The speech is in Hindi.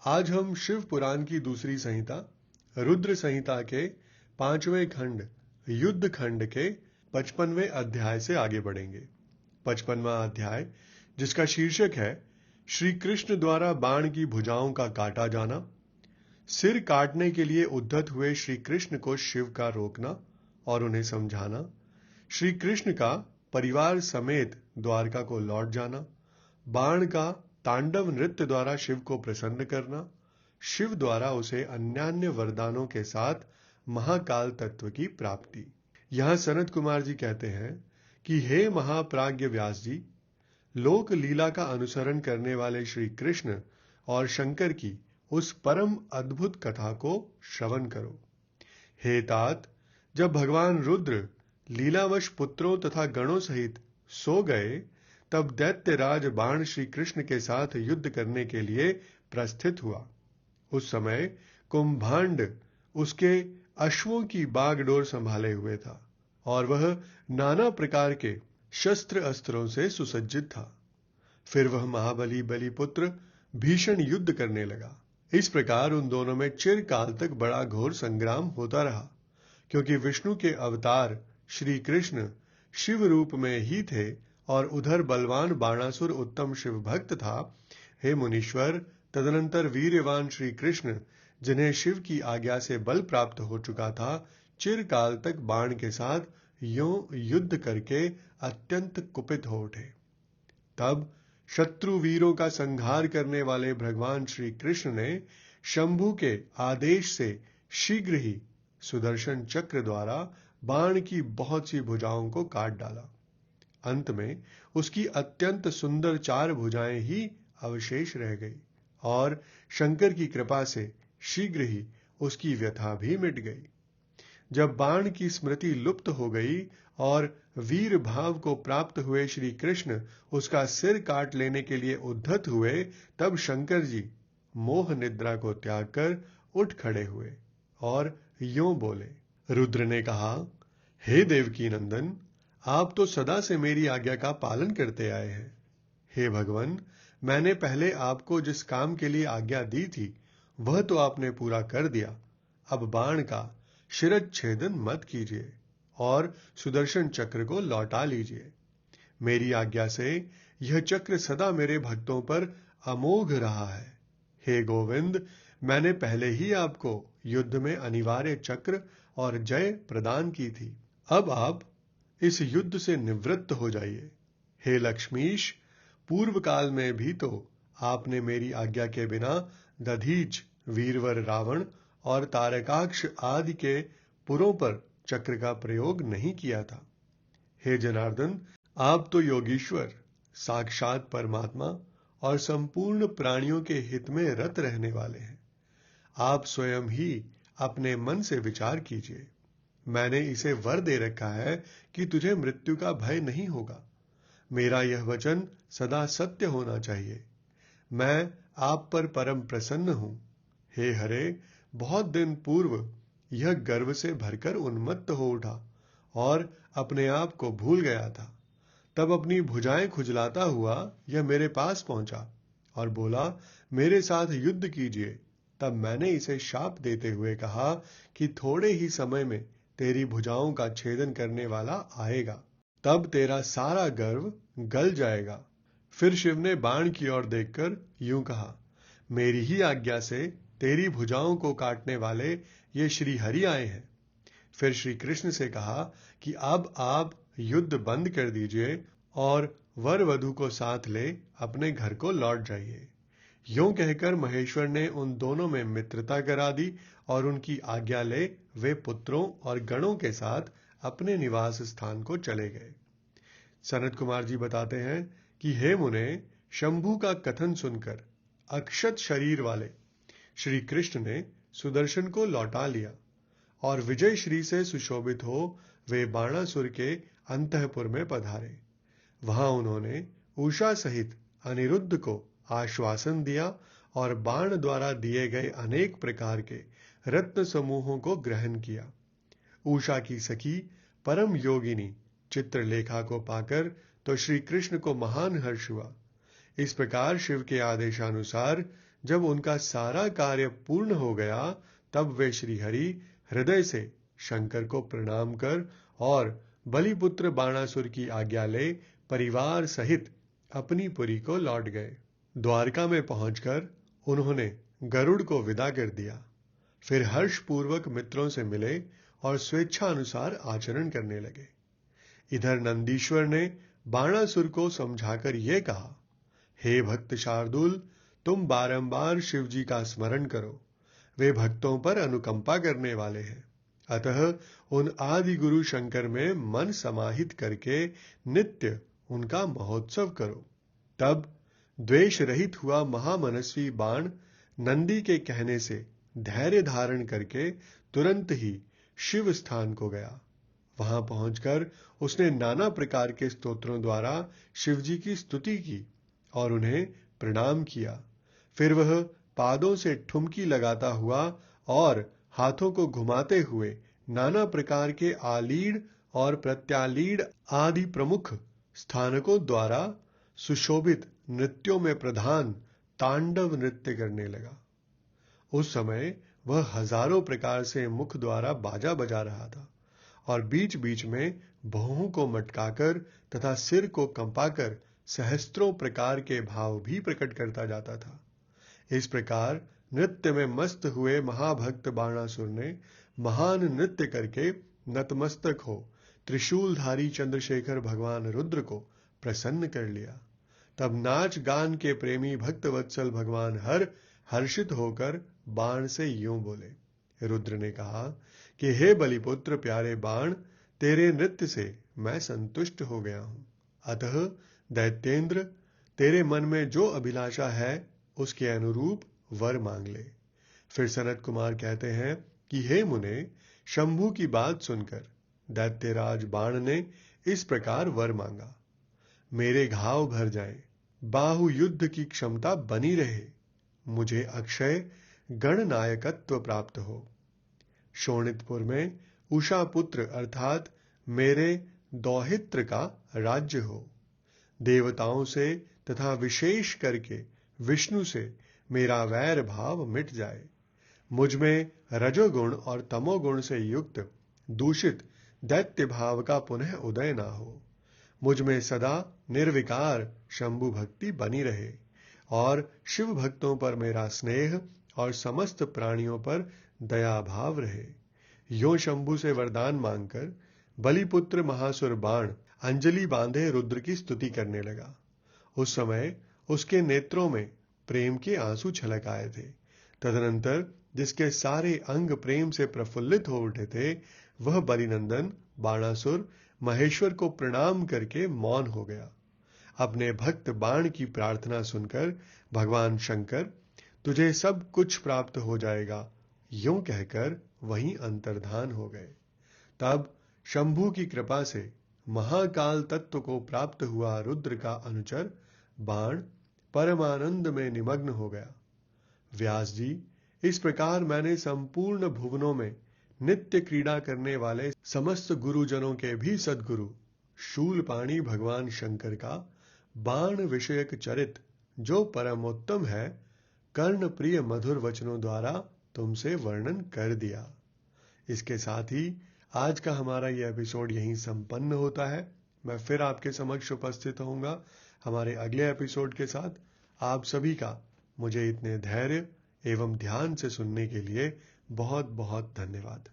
आज हम शिव पुराण की दूसरी संहिता रुद्र संहिता के 5वें खंड युद्ध खंड के 55वें अध्याय से आगे बढ़ेंगे। 55वां अध्याय, जिसका शीर्षक है श्री कृष्ण द्वारा बाण की भुजाओं का काटा जाना, सिर काटने के लिए उद्धत हुए श्री कृष्ण को शिव का रोकना और उन्हें समझाना, श्री कृष्ण का परिवार समेत द्वारका को लौट जाना, बाण का तांडव नृत्य द्वारा शिव को प्रसन्न करना, शिव द्वारा उसे अन्यान्य वरदानों के साथ महाकाल तत्व की प्राप्ति। यहां सनत कुमार जी कहते हैं कि हे महाप्राज्ञ व्यास जी, लोक लीला का अनुसरण करने वाले श्री कृष्ण और शंकर की उस परम अद्भुत कथा को श्रवण करो। हे तात, जब भगवान रुद्र लीलावश पुत्रों तथा गणों सहित सो गए, तब दैत्यराज बाण श्री कृष्ण के साथ युद्ध करने के लिए प्रस्थित हुआ। उस समय कुंभांड उसके अश्वों की बागडोर संभाले हुए था और वह नाना प्रकार के शस्त्र अस्त्रों से सुसज्जित था। फिर वह महाबली बलिपुत्र भीषण युद्ध करने लगा। इस प्रकार उन दोनों में चिरकाल तक बड़ा घोर संग्राम होता रहा, क्योंकि विष्णु के अवतार श्री कृष्ण शिव रूप में ही थे और उधर बलवान बाणासुर उत्तम शिव भक्त था। हे मुनीश्वर, तदनंतर वीर्यवान श्री कृष्ण, जिन्हें शिव की आज्ञा से बल प्राप्त हो चुका था, चिरकाल तक बाण के साथ यों युद्ध करके अत्यंत कुपित हो उठे। तब शत्रु वीरों का संहार करने वाले भगवान श्री कृष्ण ने शंभु के आदेश से शीघ्र ही सुदर्शन चक्र द्वारा बाण की बहुत सी भुजाओं को काट डाला। अंत में उसकी अत्यंत सुंदर 4 भुजाएं ही अवशेष रह गई और शंकर की कृपा से शीघ्र ही उसकी व्यथा भी मिट गई। जब बाण की स्मृति लुप्त हो गई और वीर भाव को प्राप्त हुए श्री कृष्ण उसका सिर काट लेने के लिए उद्धत हुए, तब शंकर जी मोह निद्रा को त्याग कर उठ खड़े हुए और यों बोले। रुद्र ने कहा, हे देवकी नंदन, आप तो सदा से मेरी आज्ञा का पालन करते आए हैं। हे भगवान, मैंने पहले आपको जिस काम के लिए आज्ञा दी थी वह तो आपने पूरा कर दिया। अब बाण का शिरच्छेदन मत कीजिए और सुदर्शन चक्र को लौटा लीजिए। मेरी आज्ञा से यह चक्र सदा मेरे भक्तों पर अमोघ रहा है। हे गोविंद, मैंने पहले ही आपको युद्ध में अनिवार्य चक्र और जय प्रदान की थी। अब आप इस युद्ध से निवृत्त हो जाइए। हे लक्ष्मीश, पूर्व काल में भी तो आपने मेरी आज्ञा के बिना दधीच, वीरवर रावण और तारकाक्ष आदि के पुरों पर चक्र का प्रयोग नहीं किया था। हे जनार्दन, आप तो योगीश्वर, साक्षात परमात्मा और संपूर्ण प्राणियों के हित में रत रहने वाले हैं। आप स्वयं ही अपने मन से विचार कीजिए। मैंने इसे वर दे रखा है कि तुझे मृत्यु का भय नहीं होगा। मेरा यह वचन सदा सत्य होना चाहिए। मैं आप पर परम प्रसन्न हूं। हे हरे, बहुत दिन पूर्व यह गर्व से भरकर उन्मत्त हो उठा और अपने आप को भूल गया था। तब अपनी भुजाएं खुजलाता हुआ यह मेरे पास पहुंचा और बोला, मेरे साथ युद्ध कीजिए। तब मैंने इसे शाप देते हुए कहा कि थोड़े ही समय में तेरी भुजाओं का छेदन करने वाला आएगा, तब तेरा सारा गर्व गल जाएगा। फिर शिव ने बाण की ओर देखकर यूं कहा, मेरी ही आज्ञा से तेरी भुजाओं को काटने वाले ये श्री हरि आए हैं। फिर श्री कृष्ण से कहा कि अब आप युद्ध बंद कर दीजिए और वर वधु को साथ ले अपने घर को लौट जाइए। यों कहकर महेश्वर ने उन दोनों में मित्रता करा दी और उनकी आज्ञा ले वे पुत्रों और गणों के साथ अपने निवास स्थान को चले गए। सनत कुमार जी बताते हैं कि हे मुने, शंभु का कथन सुनकर अक्षत शरीर वाले श्री कृष्ण ने सुदर्शन को लौटा लिया और विजय श्री से सुशोभित हो वे बाणासुर के अंतःपुर में पधारे। वहां उन्होंने उषा सहित अनिरुद्ध को आश्वासन दिया और बाण द्वारा दिए गए अनेक प्रकार के रत्न समूहों को ग्रहण किया। उषा की सखी परम योगिनी चित्रलेखा को पाकर तो श्री कृष्ण को महान हर्ष हुआ। इस प्रकार शिव के आदेशानुसार जब उनका सारा कार्य पूर्ण हो गया तब वे श्रीहरि हृदय से शंकर को प्रणाम कर और बलिपुत्र बाणासुर की आज्ञा ले परिवार सहित अपनी पुरी को लौट गए। द्वारका में पहुंचकर उन्होंने गरुड़ को विदा कर दिया। फिर हर्षपूर्वक मित्रों से मिले और स्वेच्छा अनुसार आचरण करने लगे। इधर नंदीश्वर ने बाणासुर को समझाकर यह कहा, हे भक्त शार्दूल, तुम बारंबार शिव जी का स्मरण करो, वे भक्तों पर अनुकंपा करने वाले हैं। अतः उन आदि गुरु शंकर में मन समाहित करके नित्य उनका महोत्सव करो। तब द्वेष रहित हुआ महामनस्वी बाण नंदी के कहने से धैर्य धारण करके तुरंत ही शिव स्थान को गया। वहां पहुंचकर उसने नाना प्रकार के स्तोत्रों द्वारा शिवजी की स्तुति की और उन्हें प्रणाम किया। फिर वह पादों से ठुमकी लगाता हुआ और हाथों को घुमाते हुए नाना प्रकार के आलीड़ और प्रत्यालीड़ आदि प्रमुख स्थानकों द्वारा सुशोभित नृत्यों में प्रधान तांडव नृत्य करने लगा। उस समय वह हजारों प्रकार से मुख द्वारा बाजा बजा रहा था और बीच बीच में भौहों को मटकाकर तथा सिर को कंपाकर सहस्त्रों प्रकार के भाव भी प्रकट करता जाता था। इस प्रकार नृत्य में मस्त हुए महाभक्त बाणासुर ने महान नृत्य करके नतमस्तक हो त्रिशूलधारी चंद्रशेखर भगवान रुद्र को प्रसन्न कर लिया। तब नाच गान के प्रेमी भक्त वत्सल भगवान हर्षित होकर बाण से यूं बोले। रुद्र ने कहा कि हे बलिपुत्र प्यारे बाण, तेरे नृत्य से मैं संतुष्ट हो गया हूं। अतः दैत्येंद्र, तेरे मन में जो अभिलाषा है उसके अनुरूप वर मांग ले। फिर सनत कुमार कहते हैं कि हे मुने, शंभु की बात सुनकर दैत्यराज बाण ने इस प्रकार वर मांगा, मेरे घाव भर जाएं, बाहु युद्ध की क्षमता बनी रहे, मुझे अक्षय गणनायकत्व प्राप्त हो, शोणितपुर में उषा पुत्र अर्थात मेरे दौहित्र का राज्य हो, देवताओं से तथा विशेष करके विष्णु से मेरा वैर भाव मिट जाए, मुझ में रजोगुण और तमोगुण से युक्त दूषित दैत्य भाव का पुनः उदय ना हो, मुझ में सदा निर्विकार शंभु भक्ति बनी रहे और शिव भक्तों पर मेरा स्नेह और समस्त प्राणियों पर दया भाव रहे। यो शंभु से वरदान मांगकर बलिपुत्र महासुर बाण अंजलि बांधे रुद्र की स्तुति करने लगा। उस समय उसके नेत्रों में प्रेम के आंसू छलक आए थे। तदनंतर जिसके सारे अंग प्रेम से प्रफुल्लित हो उठे थे, वह बलिनंदन बाणासुर महेश्वर को प्रणाम करके मौन हो गया। अपने भक्त बाण की प्रार्थना सुनकर भगवान शंकर, तुझे सब कुछ प्राप्त हो जाएगा, यूं कहकर वहीं अंतर्धान हो गए। तब शंभु की कृपा से महाकाल तत्व को प्राप्त हुआ रुद्र का अनुचर बाण परमानंद में निमग्न हो गया। व्यास जी, इस प्रकार मैंने संपूर्ण भुवनों में नित्य क्रीड़ा करने वाले समस्त गुरुजनों के भी सद्गुरु शूलपाणी भगवान शंकर का बाण विषयक चरित, जो परमोत्तम है, कर्ण प्रिय मधुर वचनों द्वारा तुमसे वर्णन कर दिया। इसके साथ ही आज का हमारा यह एपिसोड यहीं संपन्न होता है। मैं फिर आपके समक्ष उपस्थित होऊंगा हमारे अगले एपिसोड के साथ। आप सभी का मुझे इतने धैर्य एवं ध्यान से सुनने के लिए बहुत बहुत धन्यवाद।